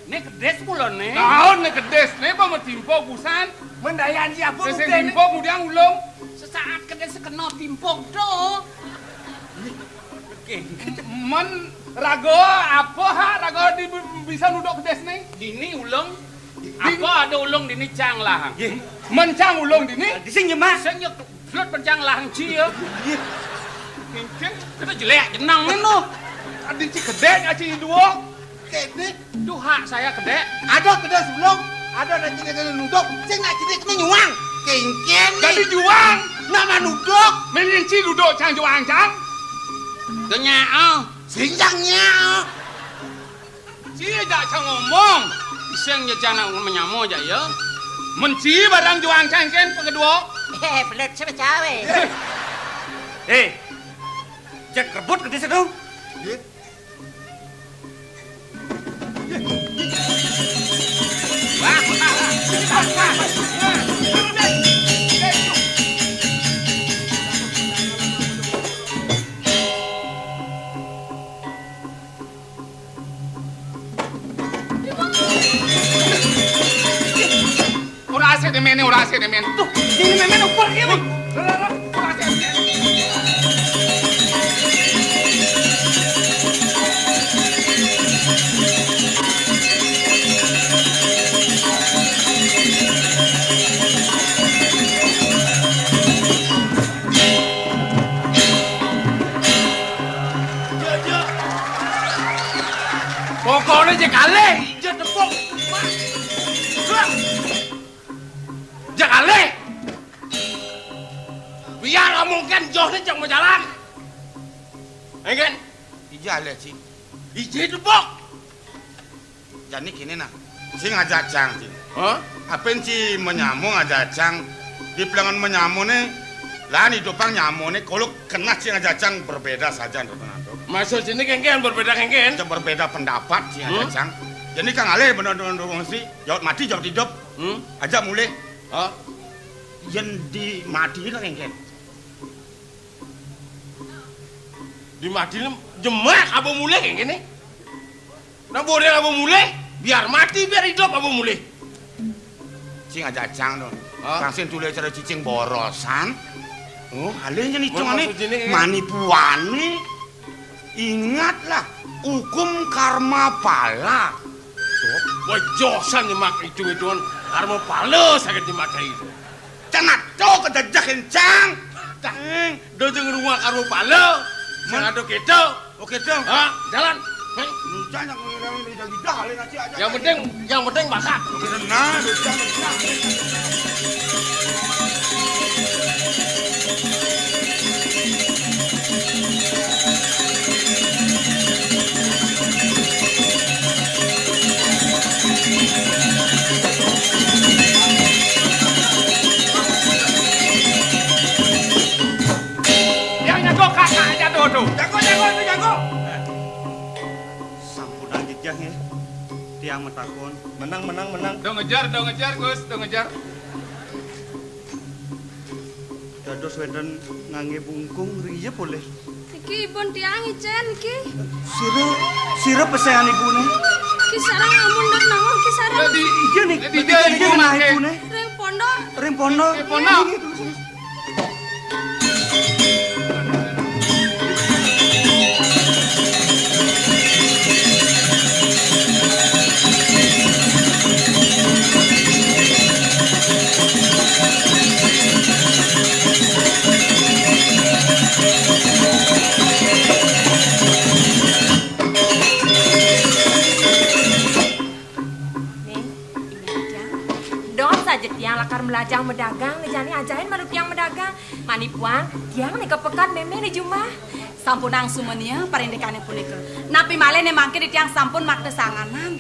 Ini kedes pula nih. Tahu nih kedes nih apa mau timpuk busan? Mendayan siapa bukti nih? Timpuk kemudian ulung. Sesaat kedes kena timpuk doh. Men rago apa ha rago bisa nuduk kedes nih? Dini ulung. Apa ada ulung dini cang lahang? Mencang ulung dini? Di sini mas. Senya flut pencang lahang cia. Mungkin kita jelek jenang nih no. Adi ci kedek aci dua. Kedek. Duh hak saya kedek. Ada kedek sebelum. Ada nak cini nuduk. Cing nak cini kena nyuang. Kengken nih. Jadi juang. Nama nuduk. Melinci duduk cang juang cang. Kenyao. Sinjangnya. Cia jak cang ngomong. Isengnya jangan menyamu aja ya. Menci barang juang cang ken kedua. Belet siapa cawe. Cek rebut ke desa dong. Ora ase demen. Tuh, ini memen ukur ini. Pokoknya je kaleh, je tepuk. Jakale. Biar mungkin jauh ni jangan berjalan. Enggak? Ijale sih. Ije tepuk. Jadi kini nah. Si ngajacang sih. Hah? Apa sih menyamu ngajacang? Di pelangan menyamu nih. Lah di depan nyamu nih. Kalau kena si ngajacang berbeda saja untuk Maksud sini kengken berbeda kengken. Berbeda pendapat si ngajacang. Jadi Kang Ale benar-benar mesti jawab mati jawab hidup. Aja mulai. Oh, yang di mati lah kengken. Di mati jemak apa mulai kengken nih? Nah boleh apa mulai? Biar mati biar hidup apa mulai? cicing aja jang to. Langsung tulis cara cicing borosan. Oh, halenya nicone manipuane. Ingatlah hukum karma pala. Wajosan nyemak itu karma pala sakit dimakai. Cenat to kejajakin jang. Tang, dojeng rumah karma pala. Sing ado kedo. Oke dong. Ha, jalan. Jangan lidah halin aja. Yang penting masak. Nah, Yang jago kakak aja tuh. Jago. sampunan jejak ya. Tiang metakon. Menang. Do ngejar, Gus, do ngejar. Dados wenten ngangge bungkung riye boleh. Iki ibun tiang icen iki. Sira pesehan ibune. Ki sareng mundhut nangon ki sareng. Iya nih. Di dia ibu make. Ring pondok. Ring pondok. Tiang lakar melajang medagang, ngejani ajain malu tiang medagang. Manipuan, tiang nih kepekan meme nih jumah. Sampun ang sumenia parindekane punika. Napi malih ne mangke di tiang sampun makte sanganan.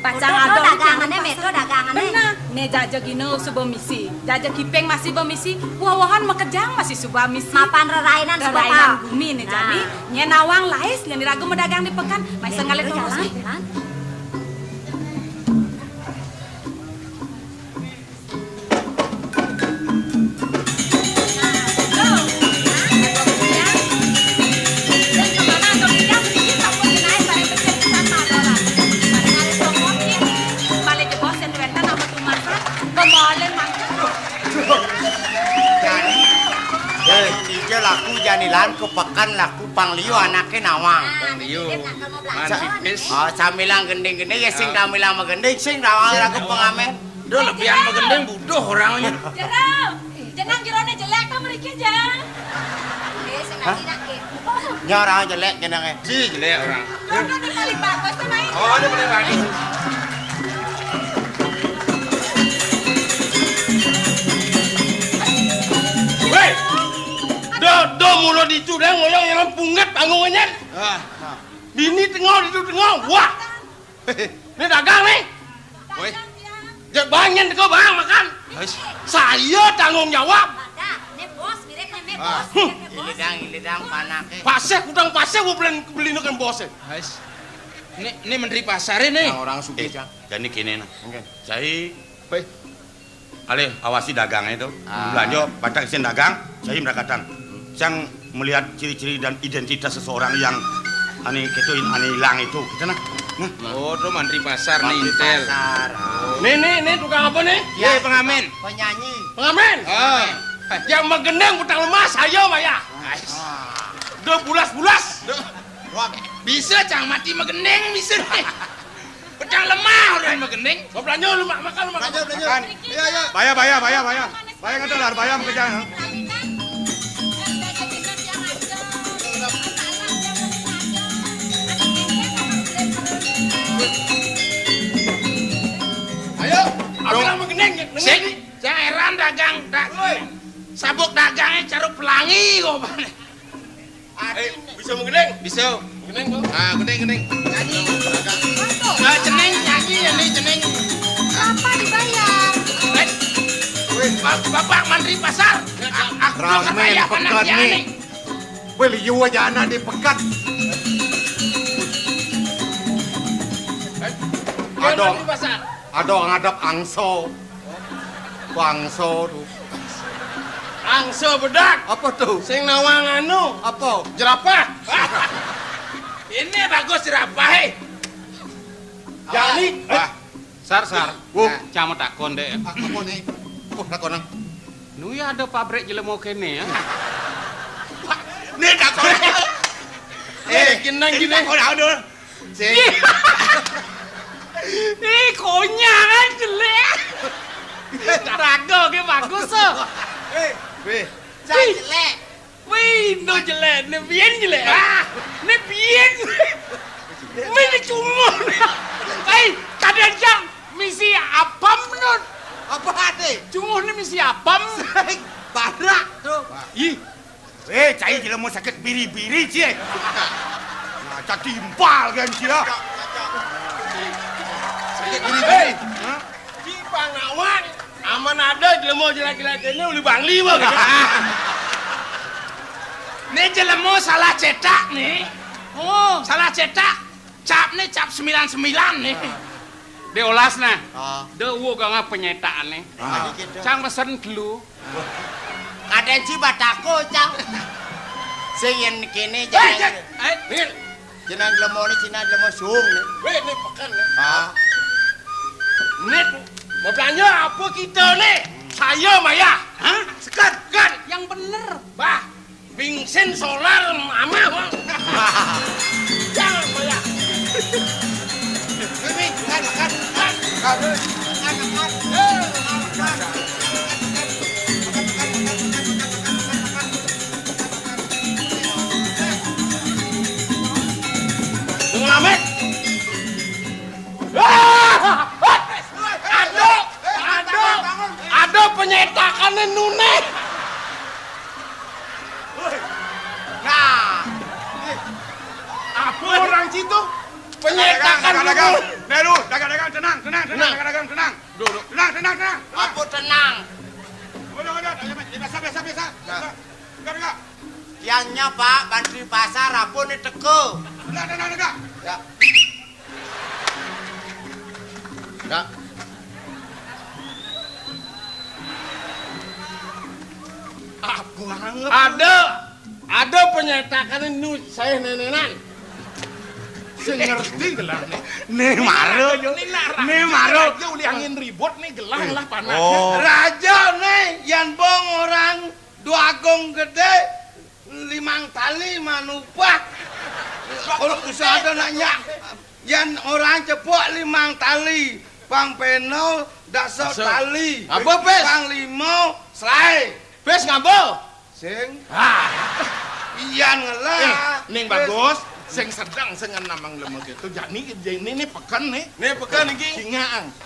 Pacang adol dagangane metro dagangane. Benar. Ne jajak gino subuh misi. Jajak kipeng masih bemisi. Wawahan mekejang masih subuh misi. Mapan rerainan subuh Rerainan bumi ne jani. Nye nawang lais nye diragu medagang di pekan. Maisa ngalit jalan. Laku janilan kepekan laku pangliu anake nawang. Pangliu. Manipis. Oh, samilang gending-gending ya sing damilang megending sing nawang laku pengamen. Duh lebihan megendeng buduh orangnya. Jenang jerone jelek ta mriki jang. Sing nanti nak ke. Nya orang jelek jenenge. Si jelek orang. Ono di paling bagus ta main. Oh, ini paling bagus. Weh. Do mulo ditu dah ngoyong yang punget tanggungannya. Bini tengok ditu tengok. Wah. Ini dagang nih. Weh. Jangan banyak kau bang makan. Saya tanggung jawab. Ini bos miripnya me bos. Ilidang panake. Paseh kudang paseh gua beli nukan bosnya. Ini menteri pasar ini. Orang sugih jang. Jadi gini nah. Jadi kali awasi dagangnya itu. Belanja baca isin dagang, saya mereka datang. Yang melihat ciri-ciri dan identitas seseorang yang aneh gituin aneh hilang itu. Gitu nah. Oh, itu mantri pasar nih, Mantri Intel. pasar. Nih, tukang apa nih? Ya, pengamen. Penyanyi. Pengamen? Oh. Yang megendeng utang lemas, ayo, Maya. Duh, bulas-bulas. Bisa cang mati megendeng bisa. Pedang lemah orang megendeng. Kau belanja lu makan lu makan. Makan. Iya. Bayar. Bayar ngetelar, bayar mengejar. Ayo, apa megendeng? Sing, heran dagang. Sabuk dagangnya caruk pelangi kok. Bisa megendeng? Bisa. Gendeng kok. Ah, gendeng. Ceneng nyanyi ya nih, ceneng. Berapa dibayar? Bapak mantri pasar. Aku Ramen pekat nih. Liu aja anak di pekat. Ada ngadap angso. Angso tuh. Angso bedak. Apa tuh? Sing nawang anu. Apa? Jerapah. Ini bagus jerapah. Jadi, Sar. Cama takon deh. Apa nih? Oh, takon. Nu ya ada pabrik jelemo kene ya. Nih takon. Kinang gini. Takon ada. Sing. Konyak kan jelek. Raga ke bagus tuh. Weh, jelek. Wih, no jelek, ne bien jelek. Ne bien. Ini cuma. Kadang jang misi apam nun. Apa ade? Cuma ni misi apam. Barak tuh. Ih. Cai jelema sakit biri-biri cie. Nah, jadi impal kan cia. Sakit biri-biri. Di Pangawan, aman ada jelemo jelek-jelek ini uli bangli mah. Ni jelemo salah cetak nih. Oh, salah cetak. Cap nih cap 99 nih. Diolas nah. De wo ganga penyetaan nih. Cang pesen dulu. Kadang ciba tako, Cang. Sing yen kene jeneng. Jeneng lemo ni Cina lemo sung ni. Weh, ini pekan nih. Net Mau belanja apa kita nih? Saya Maya. Hah? Sekat kan? Yang bener. Bah, bensin solar mama bang. Jangan Maya. Ini makan. Ngamet. Ada penyetakannya Nune. Nah, Apa orang situ? Penyetakan Dagang. Nih lu, dagang tenang. Dagang. Duduk. Tenang. apa tenang? Udah. Biasa. Dagang. Tiangnya Pak, bantri pasar apa nih teko? Dagang. Ya. Ya. Ada penyetakan ini saya nenenan. Saya ngerti gelang nih. Nih maro. Aja uli angin ribut nih gelang lah panas. Oh. Raja nih, yang bong orang dua gong gede, 5 tali manupah. Kalau bisa ada nanya, yang orang cepok 5 tali, bang penol dasar tali. Apa, Pes? Bang limo selai. Bes ngabo. Sing. Iya ngelah. Ning bagus. Sing sedang sengan namang lemah gitu. Jadi ini pekan nih. Nih pekan iki.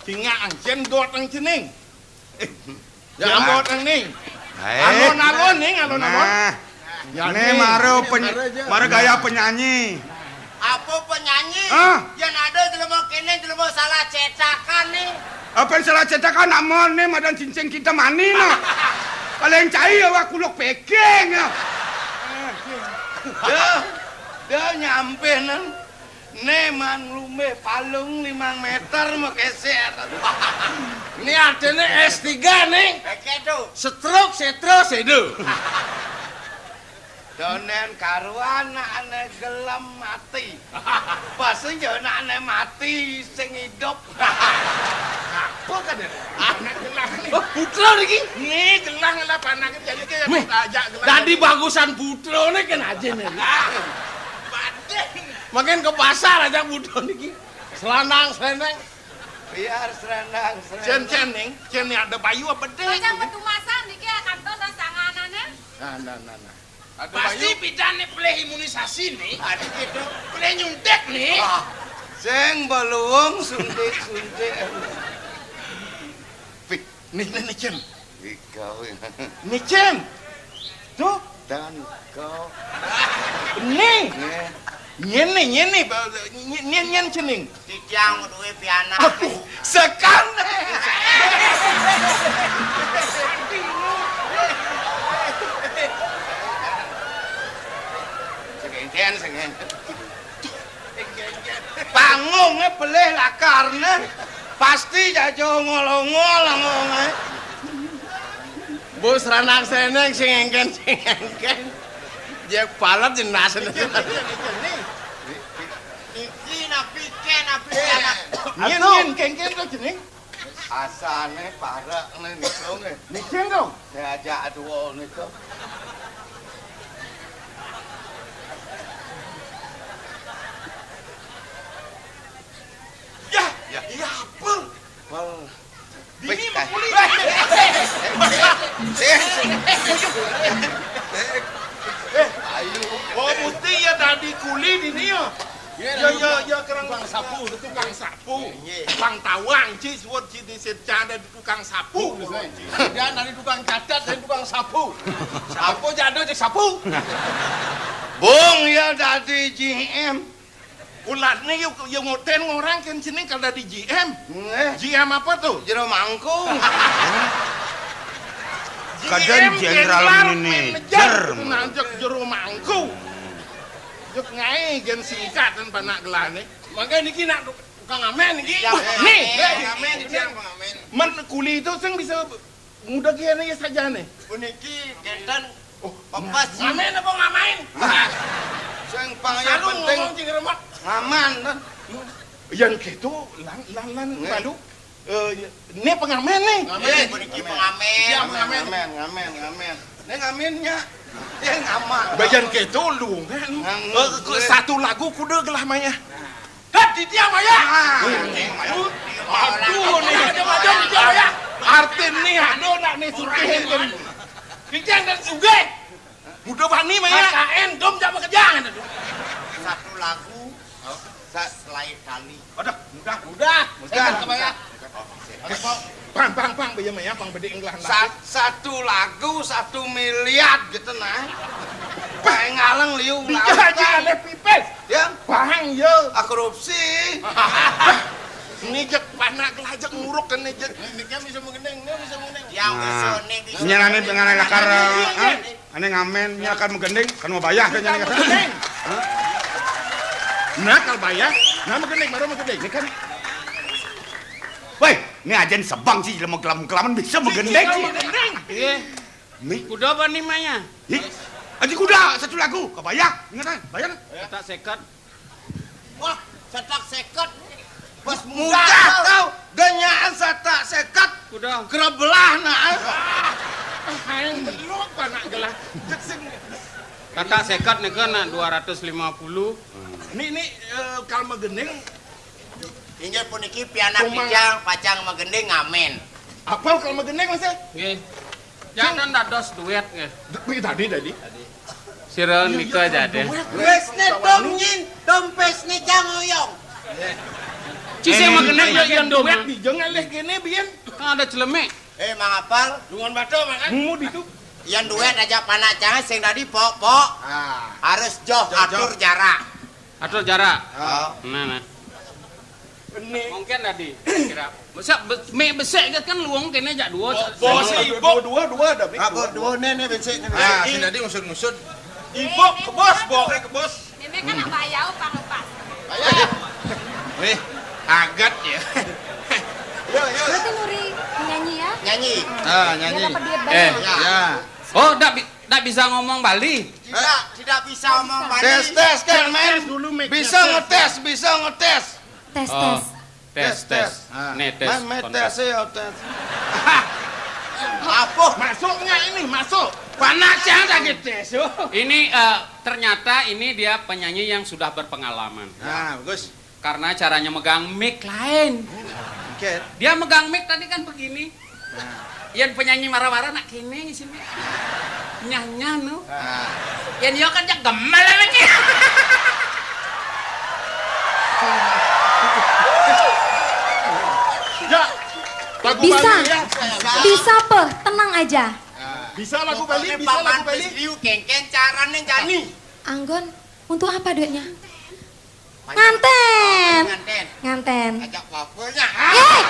Cingaang. Jen goteng cening. Ya goteng nih. Alon-alon nih, alon-alon. Nih maro gaya penyanyi. Apa penyanyi? Yang ada jelema kene jelema salah cetakan nih. Apa yang salah cetakan namon nih madan cincin kita mani no. Kalau yang cair awak kuluk peking ya. Dia nyampe nang neman lume palung 5 meter mau keser. Ini artinya S3 nih. Begitu. Stroke, sedo. Donen karuan ane gelem mati. Pasti yo ane mati sing hidup. Apa kan ya? Anak gelang nih. Putra nih. Nih gelang lah panaknya jadi kayak ajak gelang. Tadi bagusan putra nih kan aja nih. Makin ke pasar aja putra nih. Selanang. Biar serendang. Cen ada bayu apa deh? Macam petumasan niki kantor dan sanganannya. Nah. Ada Pasti bayu. bidane peleh imunisasi nih. Ada gitu. Peleh nyuntik nih. Sing beluung suntik. Nih Cen. Ikau. Nih Cen. Tuh. Dan kau. Nih. Nyene. Nyen cening. Tijang duwe piana. Aduh, sekan. Sengen. Pangungnya pelih lakarnya. Pasti jajo ngolong-ngolong. Bos ranang seneng sing engken. Jek palat jenasen. Iki na piken apik anak. Nyen kengken to jeneng. Asane parek nih Niceng to. Diajak duo niku. Ya, Ya. iya apa? Wal. Dini mah kuli. Ayo. Oh, mesti ya tadi kuli dini ya. Ya kerang tukang sapu, tukang sapu. Tukang tawang, ci suwat ci di secada tukang sapu. Dia dari tukang cacat dan tukang sapu. Sapu jado cek sapu. Bung ya dari GM. Ulat nih yuk ngoten ngorang kan sini kalau di GM. GM apa tuh? Jero mangkung. Kadang Jenderal Manager. Nanjak jero mangku. Juk ngai gen singkat dan panak gelane. Mangga niki nak tukang amen niki. Nih, Amen dia amen. men kuli itu sing bisa mudah gini ya saja nih. Puniki kenten pepas. Amen apa ngamain? Sing pang yang Selalu penting ngomong cing remak. aman kan. Yang gitu lan lalu ini pengamen nih. Amen puniki pengamen. Iya, pengamen. Ngamen. Nek ngamennya dia ngaman. Bayan gitu lu kan. Satu lagu kudu gelah maya. Di dia maya. Aduh nih, maju di dia maya. Artin nih, aduh nak nih surahin kan. Kijang dan suge. Mudah bani maya. KN dom jamak kejangan. Satu lagu selai kali. Udah, mudah. Mudah kebaya. Pang, bayar maya, pang bede englah. Satu lagu 1 miliar gitu nah. Paling ngaleng liu Dia aja ada pipes. Ya, Pang yo. korupsi. Ini jek panak lajak nguruk kan jek. Ini bisa mengeneng. Yang nyelane dengan lakar ane ngamen nyalakan menggending kan mau bayar kan nyalakan. Nah, kalau bayar, nah baru menggending. Ini kan Woi, ini aja sebang sih lemah kelaman bisa menggending sih. Iya. Nih, Kuda apa nih Maya? ih, aji kuda satu lagu, kebayar, ingat kan? Bayar. Tak sekat. Wah, setak seket. Bos mudah kau. Ganyaan setak seket. Kuda. Kerebelah nah. hayang belok panak gelah. Jek sing Kata sekat nih kan 250. Ini kalau menggending Injil puniki pianak bijang pacang megending ngamen. apa kalau menggending Mas? Nggih. Jangan dados duet nggih. Tadi. Sira nika jadi. Wesne domnyin, dompesne jangoyong. Cise mageneng ya yang duet. Jangan leh kene biyen. Kan ada celemek. Mangapal, Dungan batu makan. Mu ditu. yang duet aja panak jangan sing tadi pok. Harus joh atur jarak. Atur jarak. Oh. Nah. Ini Mungkin tadi kira. Masa me besek kan luang kene jak dua. bos ibu dua ada. Apa dua nene becek. Sing tadi ngusut-ngusut. Ibu ke bos. Ini kan apa ya pang-pas. Weh, agat ya. Berarti Nuri nyanyi ya? Nyanyi. Nyanyi. Dapat duit banyak. Ya. Oh, ndak bisa ngomong Bali. Tidak bisa omong Bali. Tes kan men. Dulu Bisa ngetes. Tes. Tes. Nih tes. Men tes ya tes. Apa? Masuknya ini masuk. Panas jangan lagi tes. Ini ternyata ini dia penyanyi yang sudah berpengalaman. Nah, bagus. Karena caranya megang mic lain. Oke. Dia megang mic tadi kan begini. Yang penyanyi marah-marah nak kene sini. Nyanyi nu. Yang dia kan jak gemal lagi. Ya. Lagu Bisa. Bali ya. Bisa peh, tenang aja. Bisa lagu Bali, bisa lagu Bali. Liu kengken carane jani. Anggon, untuk apa duitnya? Nganten. Nganten. Nganten. Ajak wafelnya. Yeay!